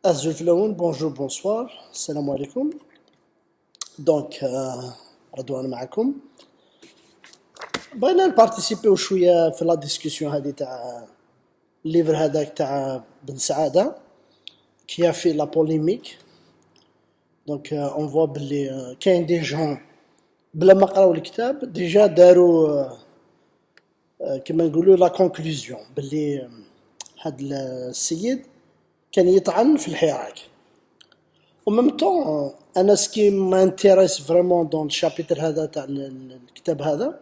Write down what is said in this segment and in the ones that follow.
Azul bonjour, bonsoir, salam alaikum. Donc, رضوان معكم. بغينا نبارتيسيبيو شوية في لا ديسكسيون هذه تاع الليفر هذاك تاع بن سعادة كي في لا بوليميك. دونك اون فوا بلي كاين دي جون بلا ما قراو الكتاب ديجا داروا كما نقولوا لا كونكلوزيون بلي هاد السيد كان يطعن في الحراك. En même temps, ce qui m'intéresse vraiment dans le chapitre le kitab هذا,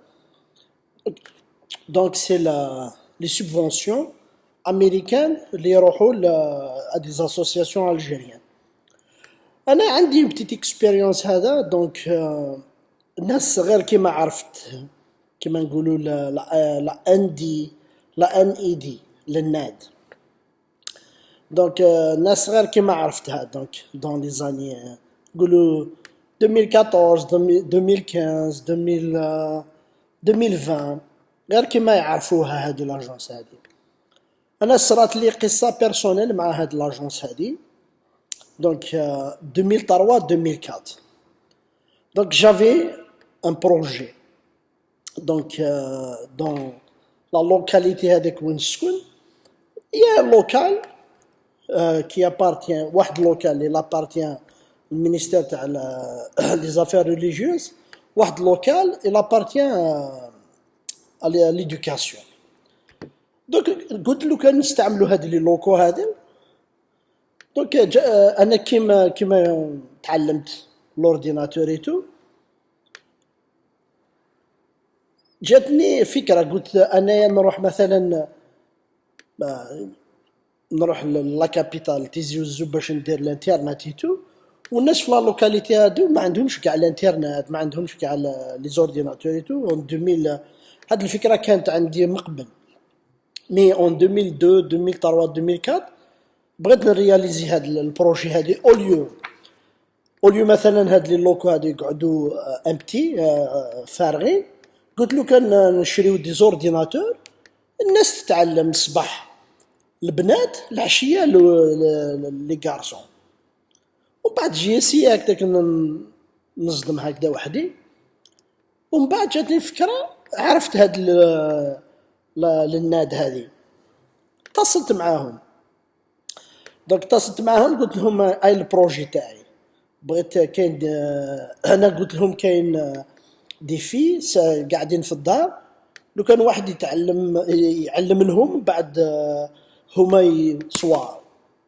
donc c'est les subventions américaines اللي يروحوا à des associations algériennes. أنا عندي une petite expérience هذا, donc الناس غير كيما عرفت كيما نقولوا لا ND لا NED للناد. Donc, الناس غير كيما عرفتها donc dans les années نقولوا 2014 2015 2020 غير كيما يعرفوها هادو لاجونس هادي. انا صرات لي قصه بيرسونيل مع هاد لاجونس هادي donc 2003 2004. donc j'avais un projet donc dans la localité هذيك وين نسكن يا لوكال qui appartient واحد لوكال اللي appartient المينيستير تاع لي زافير ريليجيوز, واحد لوكال il appartient à l'éducation. دونك قلت له كان نستعملوا هاد لي لوكو هادي. دونك انا كيما تعلمت لورديناتور ايتو جاتني فكره, قلت انايا نروح مثلا نروح لا كابيتال تيزي وزو باش ندير الانترنت ايتو, والناس في لا لوكاليتي هادو ما عندهمش كاع الانترنت, ما عندهمش كاع لي زورديناتور ايتو. en 2000 هاد الفكره كانت عندي من قبل, مي en 2002 2003 2004 بغيت نرياليزي هاد البروجي هادي اوليو مثلا هاد لي لوكو هادو يقعدوا امبتي فارغين. قلت له كان نشريو دي زورديناتور الناس تتعلم الصباح البنات العشيه لي غارسون, ومن بعد جي سي هكذاك نصدم هكذا وحدي. ومن بعد جاتني فكره, عرفت هاد للناد هذه, اتصلت معاهم. دونك اتصلت معاهم قلت لهم هاي البروجي تاعي بغيت كاين انا قلت لهم كاين دي في قاعدين في الدار, لو كان واحد يعلم لهم بعد هما سوا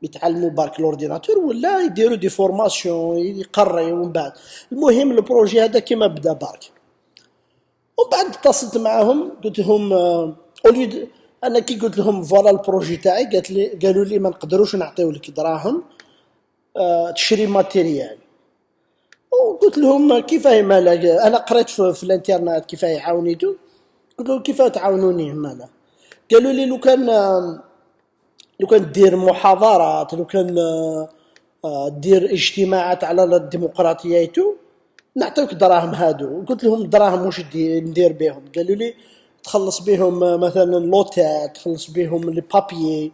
يتعلموا بارك لورديناتور ولا يديروا دي فورماسيون يقريوا. ومن بعد المهم البروجي هذا كيما بدا بارك. ومن بعد اتصلت معاهم قلت لهم اوليد انا كي قلت لهم فوالا البروجي تاعي قالوا لي ما نقدروش نعطيو لك دراهم تشري ماتيريال. وقلت لهم كيفاه مالا, انا قريت في الانترنت كيفاه يعاونيتو. قلت لهم كيفاه تعاونوني مالا. قالوا لي لو كان دير محاضرات, لو كان دير اجتماعات على الديمقراطيه ايتو نعطيوك دراهم هادو. قلت لهم دراهم واش ندير بهم؟ قالوا لي تخلص بهم مثلا لوتات, تخلص بهم لي بابيي,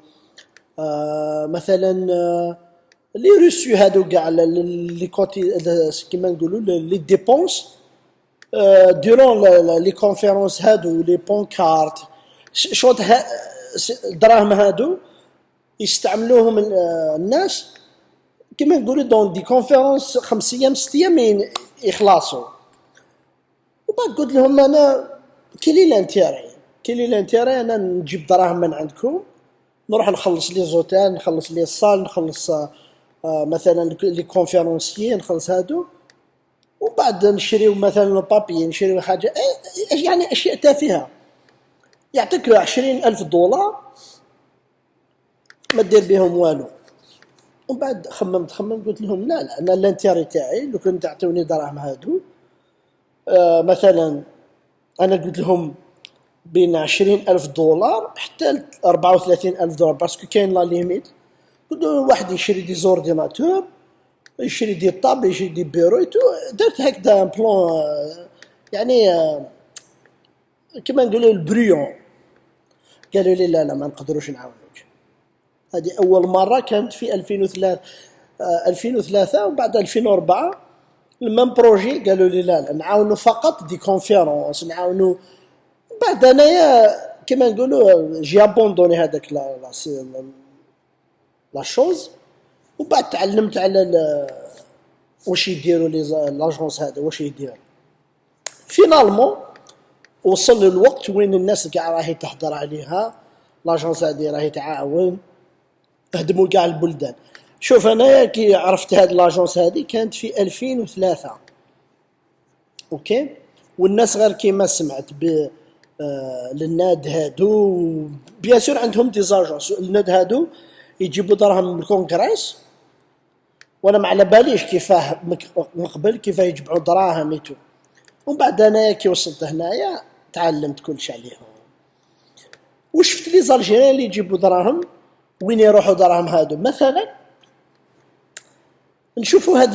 مثلا لي روسيو هادو كاع لي كوتي كيما نقولوا لي ديبونس دورون لي كونفيرونس هادو لي بونكارت شوط الدراهم هادو يستعملوهم الناس كيما نقولوا دون دي كونفيرونس 5 ايام 6 ايام يخلصوا. وبعد قلت لهم انا كاين لانتيري انا نجيب دراهم من عندكم نروح نخلص لي زوتيل, نخلص لي الصال, نخلص مثلا لي كونفيرونسيين, نخلص هادو. وبعد نشريو مثلا بابي, نشريو حاجه يعني اشياء تافهه يعطيك 20,000 دولار ما دير بهم والو. ومن بعد خممت قلت لهم لا انا الانتيري تاعي لو كنت تعطوني دراهم هادو مثلا انا قلت لهم بين 20,000 دولار حتى 34,000 دولار باسكو كاين لا ليميت. قلت له واحد يشري دي زورديناتور, يشري دي طابل, يشري دي بيرو, درت هكذا بلون يعني كما نقولوا البريون. قالوا لي لا ما نقدروش نعاونوك. هذه أول مرة كانت في 2003 2003 وبعد 2004 المام بروجي قالوا لي لا نعاونوا فقط دي كونفيرونس نعاونوا. بعد انايا كما نقولوا جي ابوندوني هذاك لا شوز. وبعد تعلمت على واش يديروا لي لاجونس هذا واش يدير. فينالمون وصل الوقت وين الناس كاع راهي تحضر عليها لاجونس هذه راهي تعاون هدموا كاع البلدان. شوف انايا كي عرفت هاد لاجونس هذه كانت في 2003 اوكي. والناس غير كيما سمعت للناد هادو بيان سور عندهم دي زاجونس. الناد هادو يجيبوا دراهم من الكونغرس وانا ما على باليش كيفاه من قبل كيفاه يجمعوا دراهم ايتو. ومن بعد انايا كي وصلت هنايا تعلمت كلشي عليهم وشفت لي زالجيريان اللي يجيبوا دراهم وين يروحوا دراهم هادو. مثلا نشوفوا هاد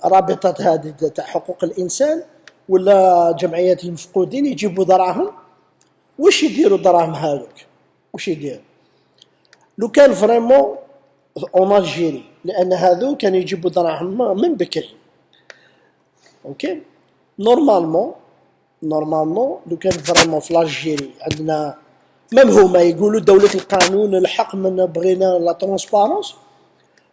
الرابطات هذه تاع حقوق الانسان ولا جمعيات المفقودين يجيبوا دراهم. واش يديروا دراهم هذوك واش يديروا لو كان فريمون اون الجيري لان هذو كانوا يجيبوا دراهم من بكري اوكي. نورمالمون لو كان فريمون في الجيري عندنا ميم هما يقولوا دولة القانون الحق من بغينا لا ترونسبارونس.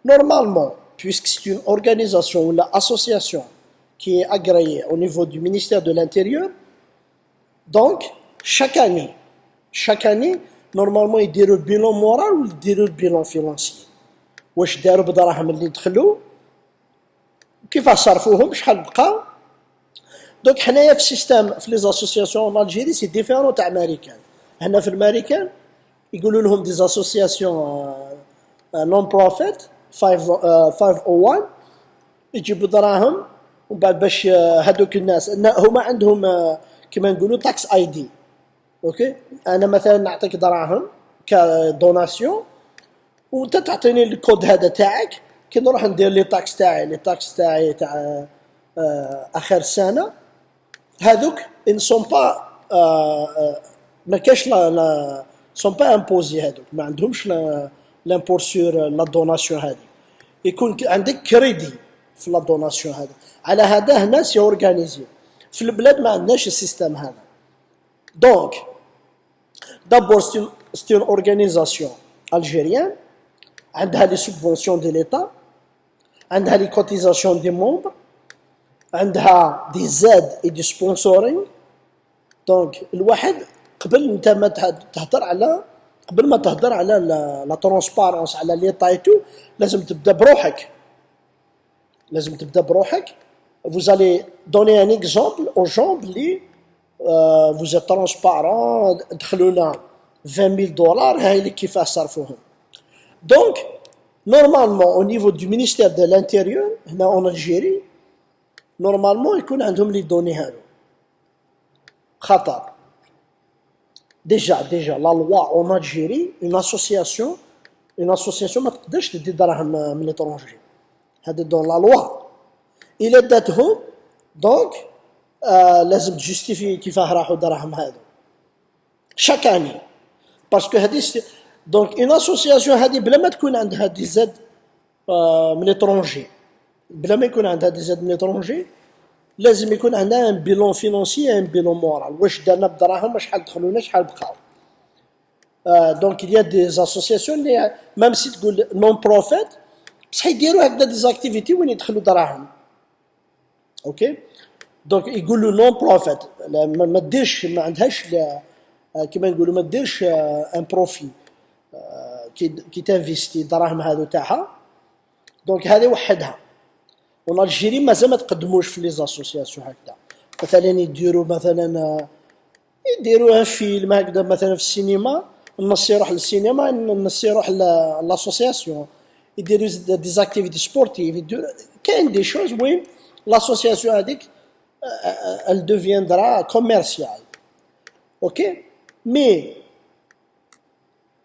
Normalement, puisque c'est une organisation ou l'association qui est agréée au niveau du ministère de l'Intérieur, donc chaque année, normalement ils diront le bilan moral ou ils diront le bilan financier. واش داروا بدراهم اللي دخلوا كيفاش صرفوهم شحال بقى. دونك حنايا في السيستم في لي اسوسياسيون ان الجيري سي ديفيرون تاع امريكان. هنا في الامريكان يقولوا لهم دي اسوسياسيون نون بروفيت 501 يجيبوا دراهم. ومن بعد باش هذوك الناس هما عندهم كما نقولوا تاكس اي دي اوكي. انا مثلا نعطيك دراهم كدوناسيون وانت تعطيني الكود هذا تاعك كي نروح ندير لي تاكس تاعي تاع اخر السنه هذوك ان سون با ما كاش لا سون با امبوزي. هذوك ما عندهمش لامبور سور لا دوناسيون هذه. يكون عندك كريدي في لا دوناسيون هذا. على هذا هنا سي اورغانيزي. في البلاد ما عندناش السيستم هذا. دونك دابور سي اون اورغانيزاسيون الجيريان عندها لي سوبفونسيون دي ليتا عندها لي كوتيزاسيون دي مومبر عندها دي زاد اي دي سبونسورينغ. دونك الواحد قبل انت ما تهضر على قبل ما تهضر على لا ترونسبارونس على ليطا ايتو لازم تبدا بروحك. vous allez donner un exemple aux gens اللي vous êtes transparent دخلوا لنا $20,000 هاي اللي كيفاش صرفوهم. Donc normalement au niveau du ministère de l'Intérieur هنا en Algérie normalement يكون عندهم لي دوني هادو خطر. Déjà, la loi en Algérie, une association ما تقدرش تدي دراهم من l'étranger. هذا دون لا لوا. إلا داتهم دونك لازم تجستيفي كيفاه راحوا دراهم هذو. chaque année. باسكو هذه دونك اون اسوسياسيون هذه بلا ما تكون عندها دي زاد من l'étranger بلا ما يكون عندها دي زاد من l'étranger لازم يكون عندنا ان بيلون فينانسي ان بيلون مورال. واش درنا بدراهم شحال دخلونا شحال بقاو. دونك il y a des associations اللي ميم سي تقول نون بروفيت بصح يديروا هكذا دي زاكتيفيتي وين يدخلوا دراهم اوكي. دونك يقولوا نون بروفيت ما ديرش ما عندهاش كيما نقولوا ما ديرش ان بروفي كي تانفيستي دراهم هذو تاعها. دونك هذه وحدها. والجيري مازال ما تقدموش في لي زاسوسياسيون هكذا. مثلا يديروا ان فيلم هكذا مثلا في السينما النص يروح للسينما النص يروح لاسوسياسيون يديروا دي زاكتيفيتي سبورتيف. كاين دي شوز وين لاسوسياسيون هذيك elle deviendra commerciale ok. mais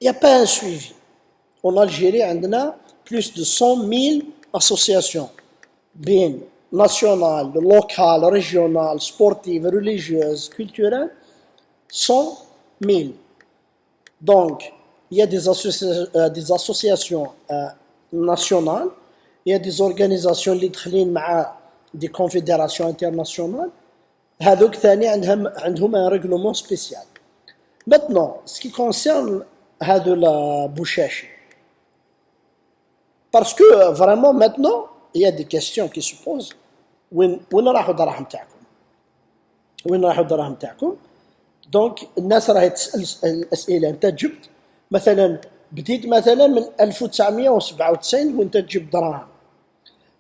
il n'y a pas un suivi. En Algérie عندنا plus de 100,000 associations بين national, local, régional, sportive, religieuse, culturelle 100,000. Donc il y a des associations nationales, il y a des organisations اللي داخلين مع des confédérations internationales. هذوك ثاني عندهم un règlement spécial. Maintenant, ce qui concerne هذو البوشاشي, parce que vraiment maintenant il y a des questions qui se posent. وين راحوا الدراهم تاعكم؟ وين راحوا الدراهم تاعكم؟ دونك الناس راهي تسال الاسئله. انت جبت مثلا، بديت مثلا من 1997 وانت تجيب دراهم.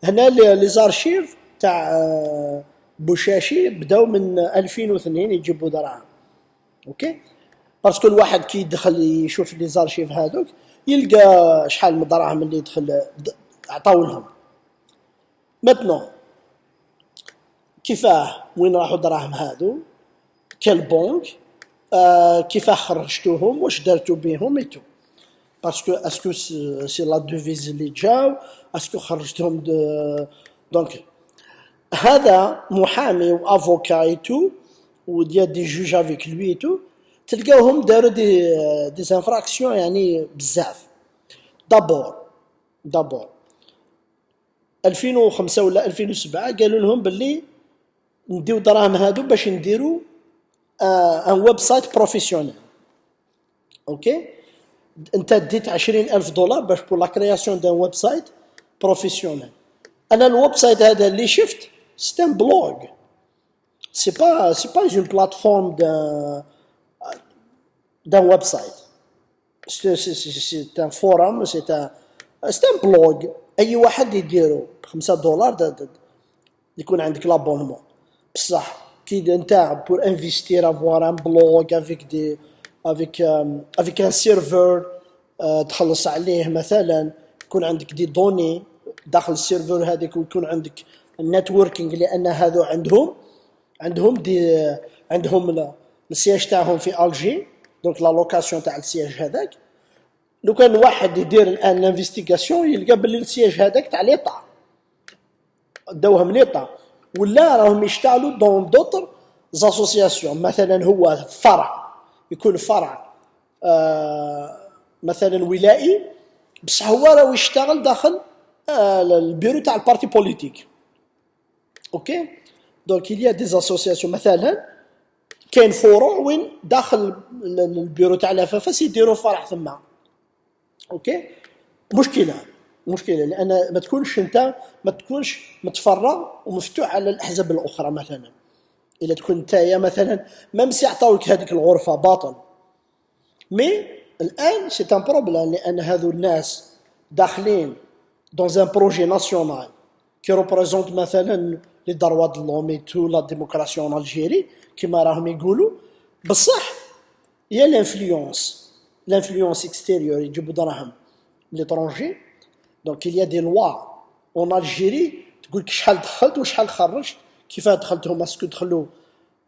هنا لي زارشيف تاع بوشاشي بداو من 2002 يجيبوا دراهم. اوكي، باسكو الواحد كي يدخل يشوف لي زارشيف هذوك يلقى شحال من دراهم اللي يدخل عطاو لهم. متنو كيفاه وين راحوا الدراهم هذو؟ كال بنك؟ كيفاه خرجتوهم؟ واش درتو بيهم ايتو؟ باسكو اسكو سي لا دوفيز اللي جاو، اسكو خرجتهم دونك هذا محامي وافوكا ايتو وديال دي جوج افيك لوي ايتو، تلقاوهم داروا دي انفراكسيون يعني بزاف. دابور 2005 ولا 2007 قالوا لهم باللي نديو دراهم هادو باش نديرو ان ويب سايت بروفيسيونيل. اوكي، انت ديت $20,000 باش بور لا كرياسيون دان ويب سايت بروفيسيونيل. انا الويب سايت هذا اللي شفت سي ان بلوغ، سي با اون بلاتفورم دان ويب سايت، سي ان فورم، سي ان بلوغ. اي واحد يديرو $5 يكون عندك لابونمون. بصح كي انت بور انفيستير افوار ان بلوغ افيك ان سيرفر تخلص عليه مثلا، يكون عندك دي دوني داخل السيرفر هذاك، ويكون عندك النتوركينغ، لان هذو عندهم السياج تاعهم في الجي، دونك لا لوكاسيون تاع السياج هذاك. لو كان واحد يدير الان انفستيغاسيون يلقى باللي السياج هذاك تاع ليطا داوه من ليطا، ولا راهم يشتغلوا دون دوطر زاسوسياسيون. مثلا هو فرع، يكون فرع مثلا ولائي، بصح هو راه يشتغل داخل البيرو تاع البارتي بوليتيك. اوكي، دونك il y a des associations. مثلا كاين فروع وين داخل البيرو تاع الافافاس يديروا فرع ثم. اوكي، مشكله لان ما تكونش متفرغ ومفتوح على الاحزاب الاخرى. مثلا الا تكون نتايا مثلا ميم سي عطاوك هذيك الغرفه باطل، مي الان سي ان بروبليم، لان هذو الناس داخلين دون ان بروجي ناسيونال كي ريبريزونت مثلا لي دروا د لوم تو لا ديموكراسي اون الجيري كيما راهم يقولوا. بصح يا لانفلونس اكستيريور يجيبوا دراهم من ليترونجي. دونك il y a des lois en Algérie تقول لك شحال دخلت وشحال خرجت، كيفاه دخلتهم، اسكو دخلوا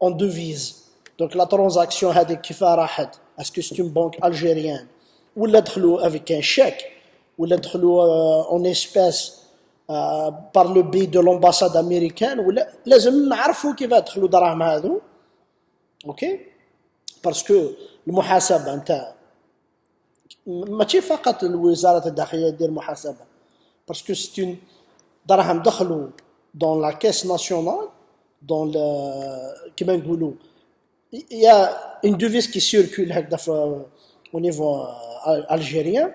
اون دوفيز، دونك لا ترانزاكسيون هذيك كيفاه راحت، اسكو سي اون بنك الجيريان، ولا دخلوا افيك ان شيك، ولا دخلوا اون اسباس بار لو بي دو لومباساد امريكان، ولا لازم نعرفوا كيفاه دخلوا دراهم هذو. اوكي، باسكو المحاسبه انت ماشي فقط الوزاره الداخليه دير محاسبه، باسكو سي دراهم دخلوا دون لا كيس ناسيونال، دون كيما نقولوا يا اون دوفيز كي سيركول هكذا او نيفو الجيريان.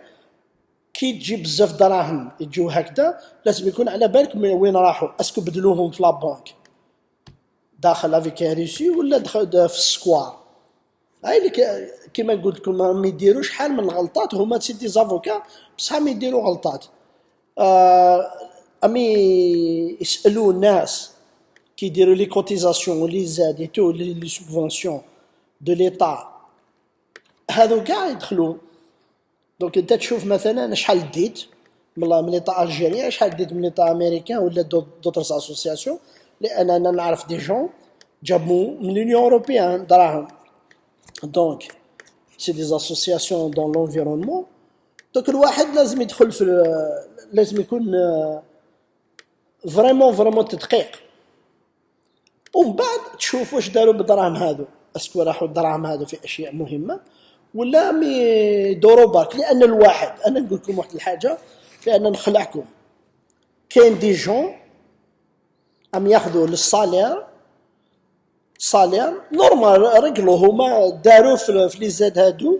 كي تجي بزاف دراهم يجيو هكذا، لازم يكون على بالك وين راحوا، اسكو بدلوهم في لابنك داخل افيك روسي ولا دخل في السكوار. هاي اللي كيما قلت لكم ما يديروش شحال من الغلطات، هما سي دي زافوكا بصح ما يديروا غلطات. امي يسالوا الناس كي يديروا لي كوتيزاسيون ولي زاد اي تو لي سوبفونسيون دو ليطا، هذو كاع يدخلوا. دونك انت تشوف مثلا شحال ديت من ليطا الجيريا، شحال ديت من ليطا امريكان ولا دوطرز اسوسياسيون، لان انا نعرف دي جون جابوا من لونيون اوروبيان دراهم. دونك سي دي اسوسياسيون دون لونفيرونمون. دونك الواحد لازم يدخل في لازم يكون فريمون تدقيق، ومن بعد تشوف واش داروا بالدراهم هذو، اسكو راحوا الدراهم هذو في اشياء مهمه ولا مي يدوروا برك. لان الواحد، انا نقول لكم واحد الحاجه، لان نخلعكم، كاين دي جون عم ياخذوا للصالير صالير نورمال، رجلوا هما داروا في لي زاد هادو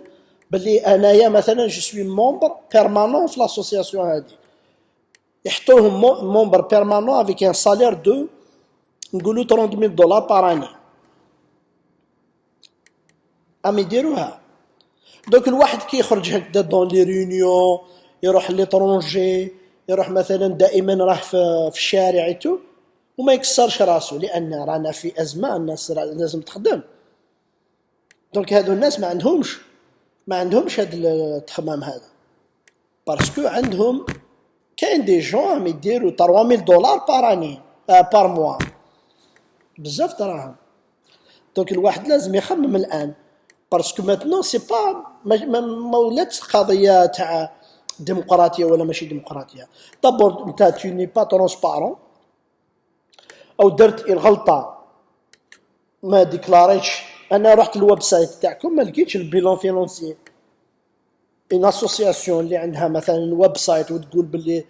باللي انايا مثلا جو سوي مومبر بيرمانون في لاسوسياسيون هادي، يحطوا لهم مومبر بيرمانون افيك ان صالير دو نقولوا 30000 دولار بار اني، عم يديروها. دوك الواحد كي يخرج هكذا دون لي ريونيون، يروح ليترونجي، يروح مثلا دائما راه في الشارع ايتو، وما يكسرش راسو، لان رانا في ازمه، الناس لازم تخدم. دونك هادو الناس ما عندهمش هاد التخمام هذا، باسكو عندهم كاين دي جون عم يديروا 3000 دولار بار اني بار موا، بزاف دراهم. دونك الواحد لازم يخمم الان، باسكو ماتنون سي با ما ولاتش قضيه تاع ديمقراطيه ولا ماشي ديمقراطيه. دابور نتا تو ني با ترونسبارون، او درت الغلطه ما ديكلاريتش. انا رحت الويب سايت تاعكم ما لقيتش البيلون فينونسي. ان اسوسياسيون اللي عندها مثلا ويب سايت وتقول باللي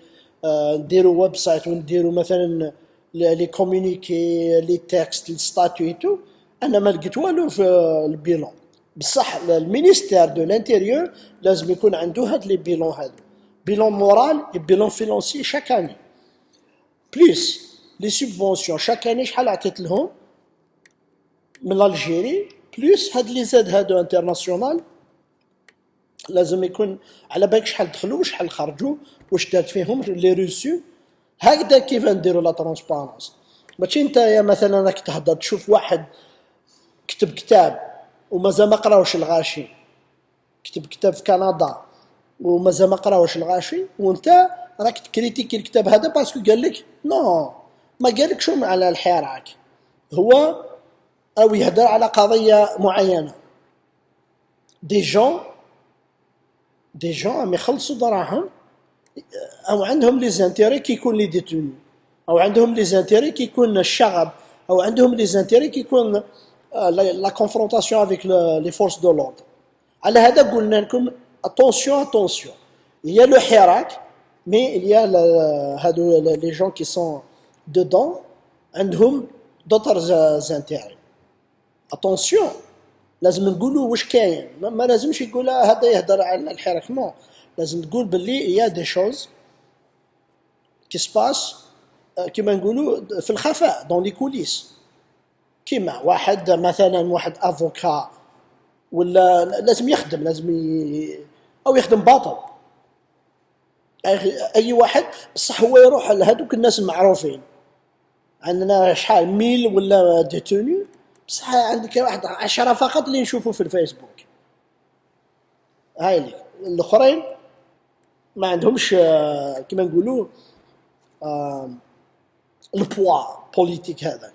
نديروا ويب سايت ونديروا مثلا لي كومونيكي لي تكست لي ستاتيو، انا ما لقيت والو في البيلون. بصح المينيستير دو لانتيريور لازم يكون عنده هاد لي بيلون هادو، بيلون مورال و بيلون فينونسي شاك اني، بليس لي سوبفونسيون شاك اني شحال عطيت لهم من الجيري، بليس هاد لي زاد هادو انترناسيونال لازم يكون على بالك شحال دخلوا وشحال خرجوا واش دارت فيهم لي روسو. هكذا كيف نديروا لا ترونسبارونس. ماشي انت يا مثلا راك تهضر تشوف واحد كتب كتاب ومازال ما قراوش الغاشي، كتب كتاب في كندا ومازال ما قراوش الغاشي، وانت راك تكريتيكي الكتاب هذا باسكو قال لك نو، ما قالكش على الحراك، هو او يهدر على قضيه معينه. دي جون عم يخلصوا دراهم، او عندهم لي زانتيري كي يكون لي ديتوني، او عندهم لي زانتيري كي يكون الشغب، او عندهم لي زانتيري كي يكون لا كونفرونطاسيون افيك لي فورس دو لوردر. على هذا قلنا لكم اتونسيون، il y a le حراك مي il y a هادو لي جون كي سون دودون عندهم دوتر زانتيري. اتونسيون لازم نقولوا واش كاين، ما لازمش يقول هذا يهضر على الحراك، نو، لازم تقول باللي يا دي شوز كي سباس كيما نقولوا في الخفاء دون لي كوليس. كيما واحد مثلا واحد افوكا ولا لازم يخدم، لازم او يخدم باطل، اي واحد، بصح هو يروح لهذوك الناس المعروفين. عندنا شحال ميل ولا ديتوني، بصح عندك واحد 10 فقط اللي نشوفوا في الفيسبوك، هاي الاخرين ما عندهمش كما نقولوا البوا بوليتيك. هذا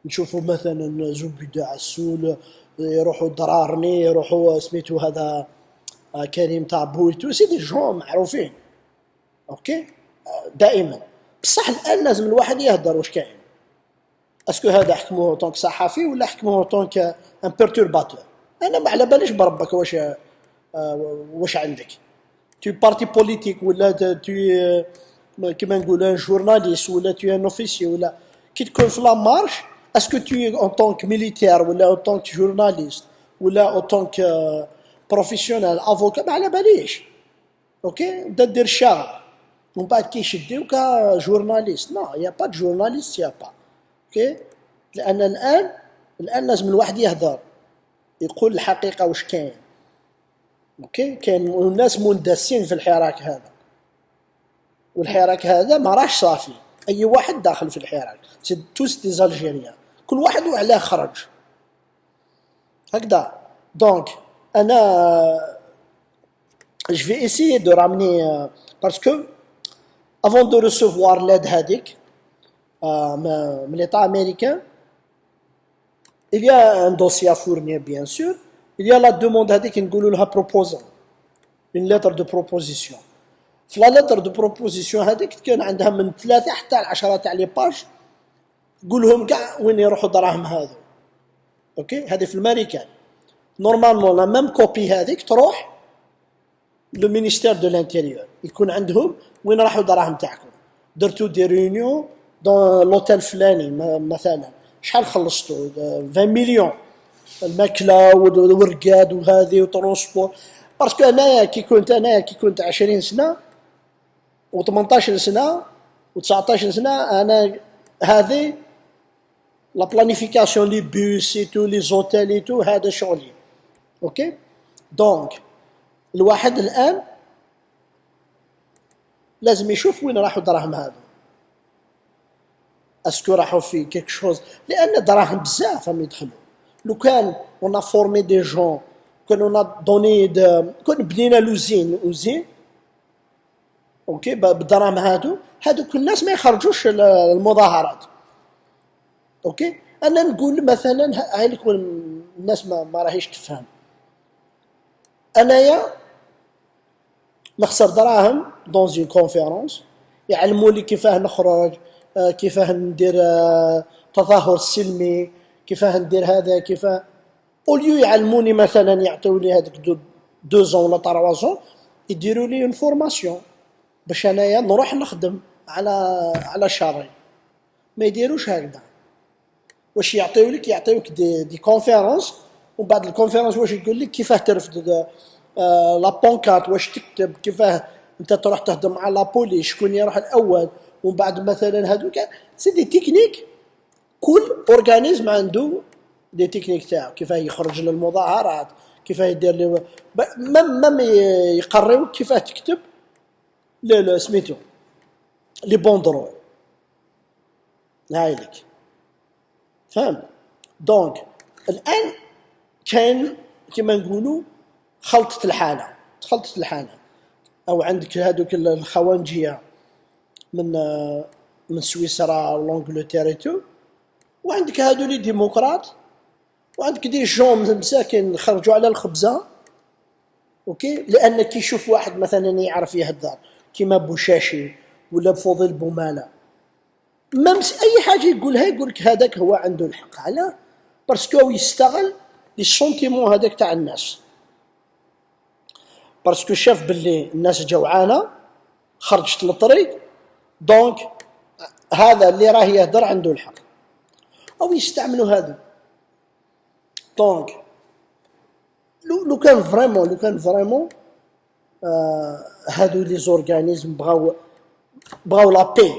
نشوفوا مثلا زبيدة عسول يروحوا درارني، يروحوا سميتو هذا كريم تاع بويتو، سي دي جون معروفين اوكي دائما. بصح الان لازم الواحد يهدر واش كاين، اسكو هذا حكموه طونك صحفي ولا حكموه طونك ان بيرتورباتور. انا ما على باليش بربك واش عندك، tu parti politique ولا tu كيما نقول ان جورناليست ولا tu ان اوفيسي، ولا كي تكون في لا مارش اسكو tu en tant que militaire ولا en tant que journaliste ولا en tant que بروفيسيونيل افوكا، ما على باليش اوكي. بدا دير الشغل ومن بعد كي يشديوك جورناليست، نو يا با جورناليست يا با اوكي. لان الان لازم الواحد يهدر يقول الحقيقه واش كاين اوكي. كاين الناس مندسين في الحراك هذا، والحراك هذا ما راهش صافي، اي واحد داخل في الحراك، سي توس دي زالجيريان، كل واحد وعلاه خرج هكذا. دونك انا je vais essayer de ramener parce que avant de recevoir l'aide هذيك من l'état américain, il y a un dossier à fournir bien sûr, il y a la demande هذيك نقولوا لها proposal، une lettre de proposition. في لا lettre de proposition هذيك كان عندها من 3 حتى 10 تاع لي باج، قولهم كاع وين يروحوا دراهم هذو اوكي. هذه في الامريكان نورمالمون لا ميم كوبي هذيك تروح لو مينيستير دو لانتيريور، يكون عندهم وين راحوا دراهم تاعكم، درتو دي ريونيون دون لوتيل فلاني مثلا، شحال خلصتوا 20 مليون الماكله والرقاد وهذه وترونسبور. باسكو انايا كي كنت 20 سنه و18 سنه و19 سنه، انا هذه لا بلانيفيكاسيون لي بوس اي تو لي زوتيل اي تو هذا شغلي. اوكي دونك الواحد الان لازم يشوف وين راحوا دراهم هذا، اسكو راحوا في كيك شوز، لان دراهم بزاف راهم يدخلوا. لو كان اون فورمي دي جون، كون اون دوني كون بنينا اوزين اوكي بالدراهم هادوك الناس ما يخرجوش المظاهرات. اوكي انا نقول مثلا هاي لكم الناس ما راهيش تفهم، انايا نخسر دراهم دون زين كونفيرونس، يعلموا لي كيفاه نخرج، كيفاه ندير تظاهر سلمي، كيفاه ندير هذا، كيفاه اوليو يعلموني مثلا يعطيوني هذيك 2 ولا 3 يديروا لي اون فورماسيون باش انايا نروح نخدم على شهرين. ما يديروش هكذا، واش يعطيوك دي كونفيرونس، ومن بعد الكونفيرونس واش يقول لك كيفاه ترفد لا بونكارت، واش تكتب، كيفاه انت تروح تهضم مع لابوليس، شكون يروح الاول، ومن بعد مثلا هذوك سي دي تكنيك. كل اورغانيزم عنده دي تكنيك تاعو، كيفاه يخرج للمظاهرات، كيفاه يدير لي مم يقريوك كيفاه تكتب لا سميتو لي بوندرول. هايلك فهم. دونك الان كان كما نقولوا خلطت الحاله، او عندك هذوك الخوانجيه من سويسرا ولانجلتير وعندك هادو لي ديمقراط، وعندك دي جون مساكن خرجوا على الخبزه. اوكي لان كي يشوف واحد مثلا يعرف يهدر كيما بوشاشي ولا بفضيل بوماله، ممس اي حاجه يقولها يقولك هذاك هو عنده الحق، علاه؟ باسكو يستغل لي سونتيمون هذاك تاع الناس، باسكو شاف باللي الناس جوعانه خرجت للطريق، دونك هذا اللي راه يهدر عنده الحق، او يستعملوا هذا. دونك لو كان فريمون هادو لي زورغانيزم بغاو لا بي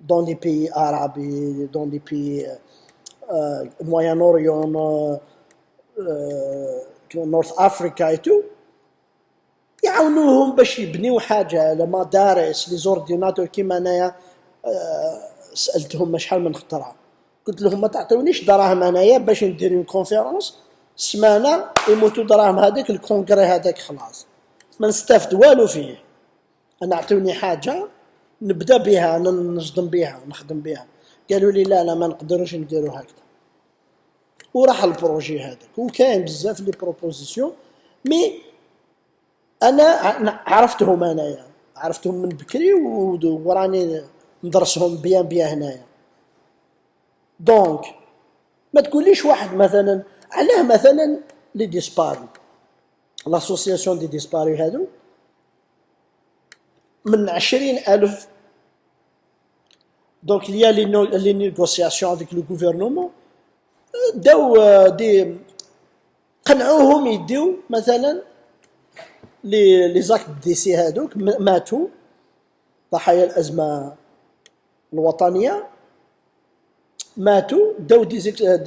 دون لي بي عربي، دون لي بي موين اوريون، نورث افريكا ايتو، يعاونوهم باش يبنيو حاجه لمدارس لي زورديناتور. كيما انايا سالتهم شحال من خطره، قلت لهم ما تعطيونيش دراهم انايا باش ندير اون كونفيرونس سمانه يموتوا دراهم هذاك الكونغري هذاك، خلاص ما نستافد والو فيه. انا اعطوني حاجه نبدا بها، نصدم بها، نخدم بها. قالوا لي لا ما نقدروش نديروا هكذا، وراح البروجي هذاك. وكاين بزاف لي بروبوزيسيون، مي انا عرفتهم من بكري وراني ندرسهم بيان هنايا. دونك ما تقوليش واحد مثلا علاه مثلا لي ديسباري، لاسوسياسيون دي ديسباري هادو من 20,000. دونك ليا لي نيغوسياسيون افيك لو غوفرنمون، داو دي قنعوهم يديو مثلا لي زاكت ديسي هادوك ماتوا ضحايا الازمه الوطنيه، ماتوا داو دي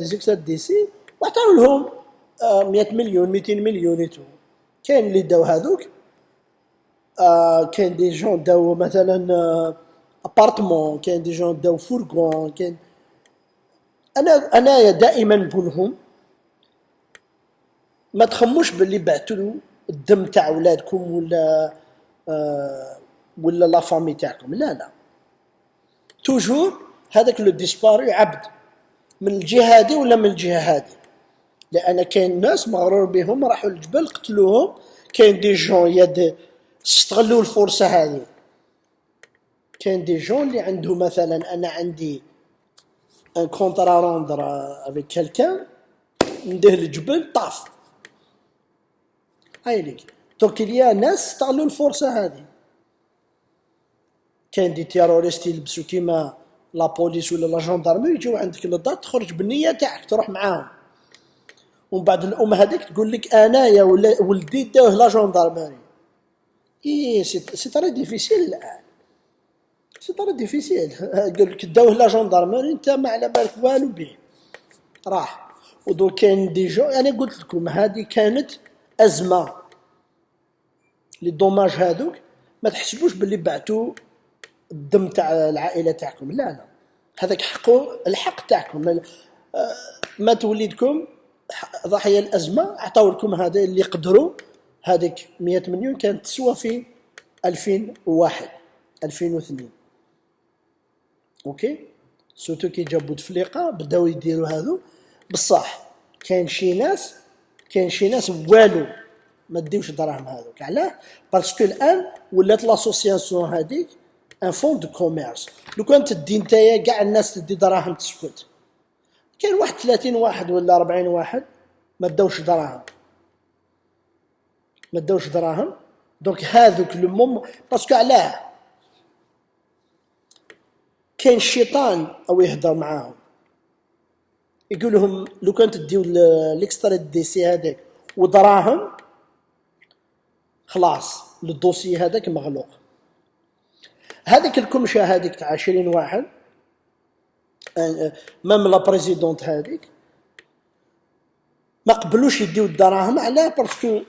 زيكسات ديسي وعطاو لهم 100 مليون 200 مليون يتو. كاين اللي داو هذوك، كاين دي جون داو مثلا ابارتمون، كاين دي جون داو فورغون، كاين. انا دائما نقول لهم ما تخموش باللي بعتوا الدم تاع ولادكم ولا لا فامي تاعكم، لا توجور هذاك لو ديسباري عبد من الجهه هذه ولا من الجهه هذه، لان كاين ناس مغرور بهم راحوا للجبل قتلوهم. كاين دي جون استغلوا الفرصه هذه، كاين دي جون اللي عنده مثلا انا عندي ان كونترا روندر افيك كالكان، نديه للجبل طاف هايليك دونك اليا ناس استغلوا الفرصه هذه. كاين دي تيروريست يلبسوا كيما لا بوليس ولا لا جوندارمي، يجيو عندك للدار تخرج بالنية تاعك تروح معاهم، ومن بعد الام هذيك تقول لك انايا ولا ولدي داوه لا جوندارمري. اي سي تري ديفيسيل الان، سي تري ديفيسيل. قال لك داوه لا جوندارمري انت ما على بالك والو به، راح. ودول كاين دي جو، انا قلت لكم هذه كانت ازمه. لي دوماج هذوك ما تحسبوش باللي بعتوا الدم تاع العائله تاعكم، لا لا، هذاك الحق تاعكم. مات وليدكم ضحيه الازمه، عطاو لكم هذا اللي قدروا. هذيك 100 مليون كانت تسوى في 2001 2002. اوكي، سوتو كي جابوا بوتفليقه بداو يديروا هذو. بصح كاين شي ناس والو ما ديوش دراهم هذوك. علاه؟ باسكو الان ولات لاسوسياسيون هذيك ان فون دو كوميرس. لو كان تدي نتايا كاع الناس تدي دراهم تسكت، كاين واحد 30 واحد ولا 40 واحد ما داوش دراهم. دونك هذوك لو باسكو علاه؟ كاين الشيطان او يهضر معاهم يقول لهم لو كان تديو ليكسترا دي سي هذاك ودراهم، خلاص الدوسي هذاك مغلوق. هذيك الكمشه هذيك تاع 20 واحد مام لا بريزيدونت هذيك ما قبلوش يديو الدراهم. علاه؟ باسكو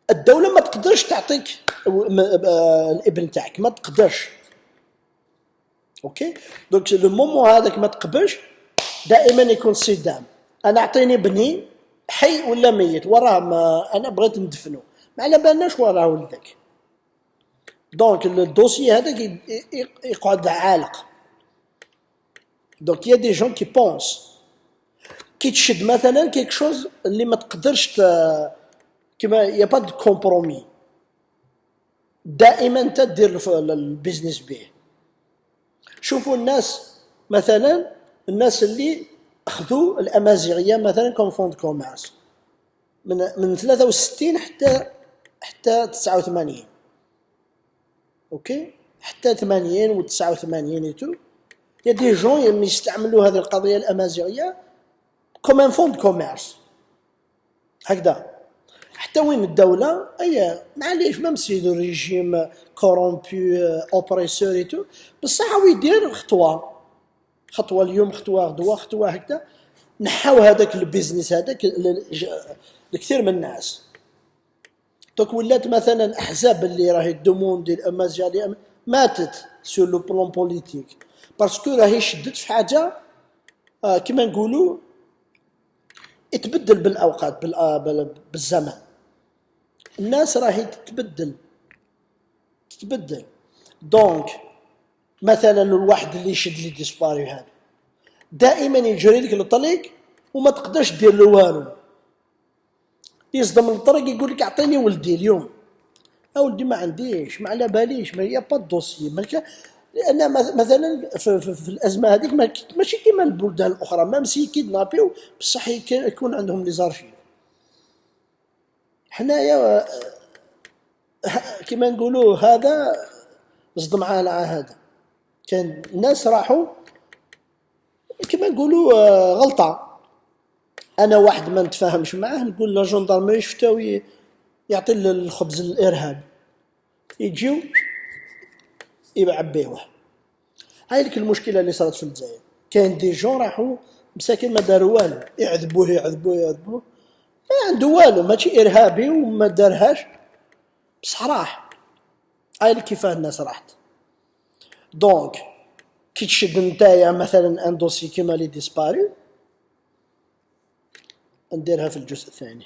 الدوله ما تقدرش تعطيك الابن تاعك، ما تقدرش. اوكي، دونك لو مومون هذاك ما تقبلش، دائما يكون صدام. انا اعطيني بني حي ولا ميت، وراه ما انا بغيت ندفنه، ما على بالناش وراه ولدك. دونك الدوسي هذاك يقعد عالق. دونك يا دي جون كي بونس كي تشد مثلا كيك شوز اللي ما تقدرش كيما يا با دو كومبرومي، دائما انت دير البيزنس به. شوفوا الناس مثلا، الناس اللي اخذوا الامازيغيه مثلا كوم فوند كوميرس من 63 حتى 89. اوكي، حتى 80 و 89 ايتو. يا دي جون يستعملوا هذه القضيه الامازيغيه كوم ان فوند كوميرس هكذا. حتى وين الدوله اي معليش ما مسيدو ريجيم كورومبي اوبريسور ايتو، بصح هو يدير خطوه اليوم، خطوه غدوه، خطوه هكذا. نحاو هذاك البيزنس هذاك لكثير من الناس. دوك ولات مثلا احزاب اللي راهي دوموندي الامازيغ ماتت سور لو بلون بوليتيك، باسكو راهي شدت في حاجه كيما نقولوا يتبدل بالاوقات بالزمن. الناس راهي تتبدل. دونك مثلا الواحد اللي يشد لي ديسباري هذا دائما يجري لك للطريق وما تقدرش دير له والو. يصدم الطريق يقول لك اعطيني ولدي اليوم، ولدي ما عنديش، ما على باليش، ما هي با دوسي. لان مثلا في الازمه هذيك ماشي كيما البلدان الاخرى، ما مسي كيدنابيو بصح يكون عندهم لي زارشيف. حنايا كيما نقولوا هذا صدم على هذا. كان الناس راحوا كيما نقولوا غلطه. انا واحد ما نتفاهمش معاه نقول لا جندرمري شفتو يعطي الخبز الارهاب، يجيو يعبيوه. هاي لك المشكله اللي صارت في الجزائر. كاين دي جون راحوا مساكين ما داروا والو، يعذبوه ما عنده والو، ماشي ارهابي وما دارهاش، بصح راح. هاي لك كيفاه الناس راحت. دونك كي تشد نتايا مثلا ان دوسي كيما لي ديسباري، نديرها في الجزء الثاني.